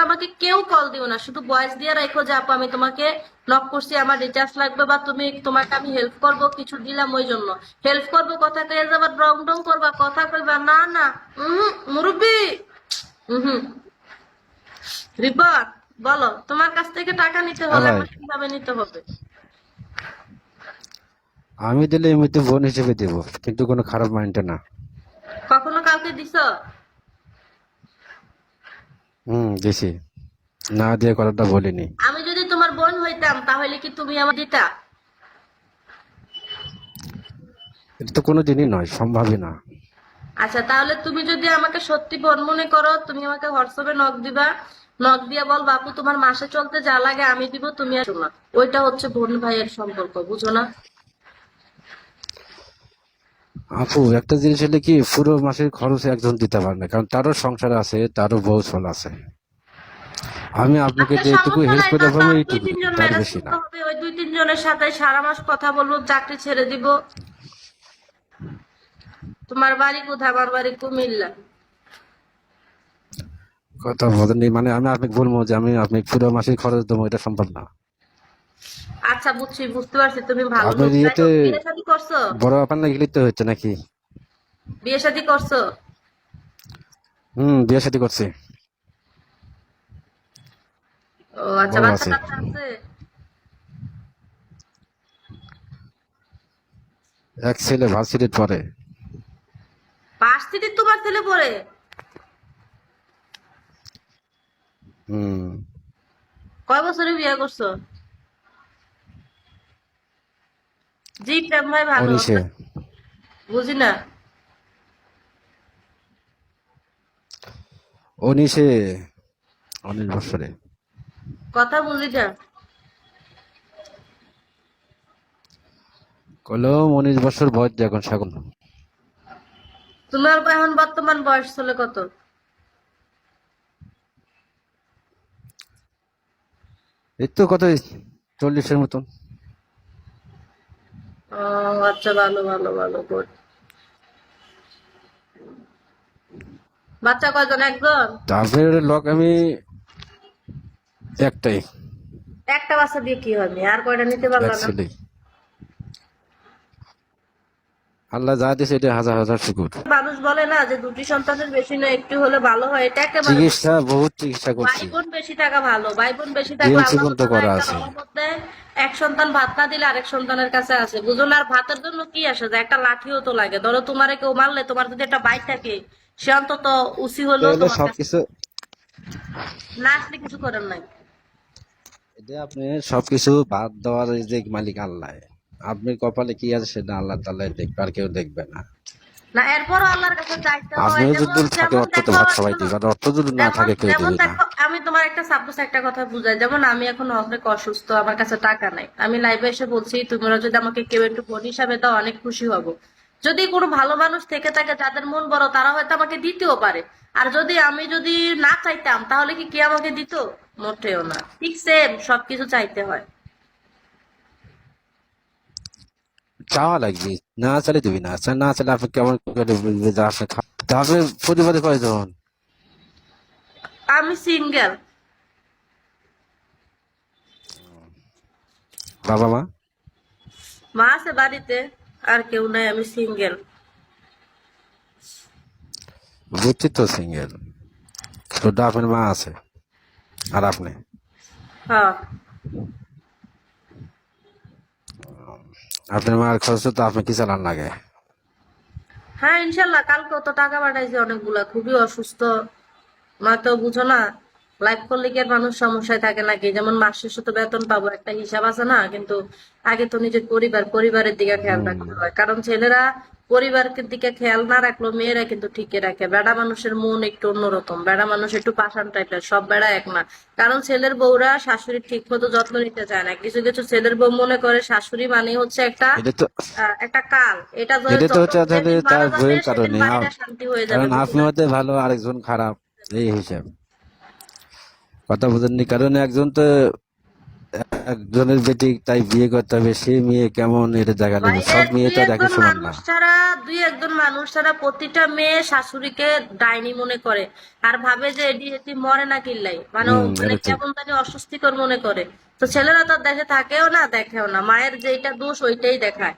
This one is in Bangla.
আমাকে কেউ কল দিও না, শুধু ভয়েস দিয়ে রাখো যে আপু আমি তোমাকে নক করছি, আমার রিচার্জ লাগবে, বা তোমাকে আমি হেল্প করব, কিছু দিলাম ওই জন্য হেল্প করবো, কথা কয়ে যাবার রং ডং করবা, কথা কইবা না না। মুরব্বি। হুম। রিপোর্ট। বলো, তোমার কাছ থেকে টাকা নিতে হ্যাঁ হলে ভাই, আমার কিভাবে নিতে হবে? আমি দিলে এমনিতে বোন হিসেবে দেবো, কিন্তু কোনো খারাপ মাইন্ডে না। কখনো কাউকে দিছো? দিছি। না দিয়ে কথাটা বলিনি। আমি যদি তোমার বোন হইতাম তাহলে কি তুমি আমার দিতা? এটা তো কোনোদিনই নয়, সম্ভবই না। আচ্ছা, তাহলে তুমি যদি আমাকে সত্যি বোন মনে করো, তুমি আমাকে হোয়াটসঅ্যাপে নক দিবা, নক দিয়ে বল বাপু তোমার মাসে চলতে যা লাগে আমি দিব, তুমি আসো না। ওইটা হচ্ছে বোন ভাইয়ের সম্পর্ক, বুঝো না? আপু, একটা জিনিস হলে কি, পুরো মাসের খরচ একজন দিতে পারে না, কারণ তারও সংসার আছে, তারও বউ ছল আছে। আমি আপনাকে আচ্ছা, যেটুকু সমস্যা হেল্প নাই, করে পাবো তার দুই এইটুকুই, তিনজন তার ম্যানেজ বেশি করতে না। হবে, ওই দুই তিনজনের সাথে সারা মাস কথা বলবো, চাকরি ছেড়ে দিব। তোমার বাড়ি কোথায়? আমার বাড়ি কুমিল্লা। কথা বলেনি মানে আমি আপনাকে বলবো যে আমি আপনি পুরো মাসের খরচ দেবো, এটা সম্ভব না। আচ্ছা, বুঝছি, বুঝতে পারছি তুমি ভালো আপনার লোক। যাই ইয়েতে হোক, বিয়ে শাদী করছো? বড় আপনার না গেলে তো হচ্ছে নাকি? বিয়ে শাদী করছো? বিয়ে শাদী করছি। ও আচ্ছা, বউ বাচ্চা আছে। কাচ্চা আছে? এক ছেলে ভার্সিটিতে পড়ে। ভার্সিটির তোমার ছেলে পড়ে? হুম কয় বছরে বিয়ে করছো? জি প্রেম ভাই, ভালো। 19-এ। বুঝি না। 19-এ, 19 বছরে। কথা বুঝি না। কলম 19 বছর বয়স এখন সেখন। তোমার এখন বর্তমান বয়স চলে কত? এই তো কত, 40-এর মতন। ও আচ্ছা, ভালো ভালো ভালো, গুড। বাচ্চা কয়জন? একজন? তারপরে লক আমি একটাই, একটা বাচ্চা দিয়ে কি হবে? আর কয়টা নিতে পারলা এক না? ছেলে। আল্লাহ যা দিয়েছে এটা হাজার হাজার শুকুর। মানুষ বলে না যে দুটি সন্তানের বেশি না একটু হলে ভালো হয়, এটা একেবারে ভুল। চিকিৎসা, বহুত চিকিৎসা ভাই করছি। বোন বেশি টাকা ভালো, ভাই বোন বেশি থাকলে ডিএমসি আল্লাহ পর্যন্ত তাআলা করা একটা আছে। রহমত দেয়। এক সন্তান ভাত না দিলে আরেক সন্তানের কাছে আছে, বুঝো না? আর ভাতের জন্য কি আসে যায়, একটা লাঠিও তো লাগে। ধরো তোমারে কেউ মারলে, তোমার যদি একটা বাইক থাকে, সে অন্তত উসি এটা হলেও হলো তোমার কাছে সবকিছু, না আসলে কিছু করার নাই। এটা আপনি সবকিছু বাদ দেওয়ার এই যে মালিক আল্লাহ। আপনি কপালে কি আছে সেটা আল্লাহ তাআলাই দেখবে, আর কেউ দেখবে না। না, এরপরও আল্লাহর কাছে চাইতে হয়। আপনারও যেমন যদি থাকে যেমন অর্থ তো দেখো, ভাগ সবাই শোনো, দিবে, আর অর্থ যদি না যেমন থাকে কেউ যেমন দিবে না। দেখো, আমি তোমার একটা সাপোজ একটা কথা বুঝাই। যেমন আমি এখন অনেক অসুস্থ, আমার কাছে টাকা নাই, আমি লাইভে এসে বলছি তোমরা যদি আমাকে কেউ একটু বোন হিসাবে দাও অনেক খুশি হব। যদি কোনো ভালো মানুষ থেকে থাকে যাদের মন বড়, তারা হয়তো আমাকে দিতেও পারে। আর যদি আমি যদি না চাইতাম তাহলে কি কে আমাকে দিত? মোটেও না। ঠিক সেম, সবকিছু চাইতে হয়। চাওয়া লাগবে, না চাইলে দিবি না, আচ্ছা না চাইলে আপনি কেমন করে বুঝবে যে আপনি তারপরে পরিবারে কয়জন? আমি সিঙ্গেল। বাবা মা? মা আছে বাড়িতে, আর কেউ নাই, আমি সিঙ্গেল। বুঝছি তো, সিঙ্গেল। শুধু আপনার মা আছে আর আপনি। হ্যাঁ। আপনার মার খরচ তো আপনি কি চালান লাগে? হ্যাঁ, ইনশাল্লাহ কালকে তো টাকা পাঠাইছে অনেকগুলা, খুবই অসুস্থ। নয়তো বুঝো না, লাইফ করলে কি আর মানুষ সমস্যায় থাকে নাকি? যেমন মাস শেষে তো বেতন পাবো, একটা হিসাব আছে না? কিন্তু আগে তো নিজের পরিবারের দিকে খেয়াল হম রাখতে হয়, কারণ ছেলেরা পরিবারের দিকে খেয়াল না রাখলেও মেয়েরা কিন্তু ঠিকই রাখে। বেড়া মানুষের মন একটু অন্যরকম, বেড়া মানুষ একটু পাষাণ টাইপের, সব বেড়া এক না। কারণ ছেলের বউরা শাশুড়ির ঠিক মতো যত্ন নিতে চায় না। কিছু কিছু ছেলের বউ মনে করে শাশুড়ি মানে হচ্ছে একটা এটা তো একটা কাল, এটা এটা তো যত হচ্ছে তাহলে যেদিন মারা তার যাবে বইয়ের সেদিন কারণে বাড়িটা শান্তি হয়ে যাবে, কারণ বুঝো আপনি না? হতে ভালো আরেকজন খারাপ, এই হিসাব। কথা বুঝেননি, কারণ একজন তো একজনের বেটি তাই বিয়ে করতে হবে, সেই মেয়ে কেমন এটা দেখা লাগবে, সব ভাইয়ের মেয়ে দুই তো আর একই একজন সমান না। মানুষ ছাড়া প্রতিটা মেয়ে শাশুড়িকে ডাইনি মনে করে, আর ভাবে যে এটি এটি মরে না কিল্লাই, মানে এটা ঠিক। কেমন জানি অস্বস্তিকর মনে করে। তো ছেলেরা তো দেশে থাকেও না দেখেও না, মায়ের যেটা দোষ ওইটাই দেখায়।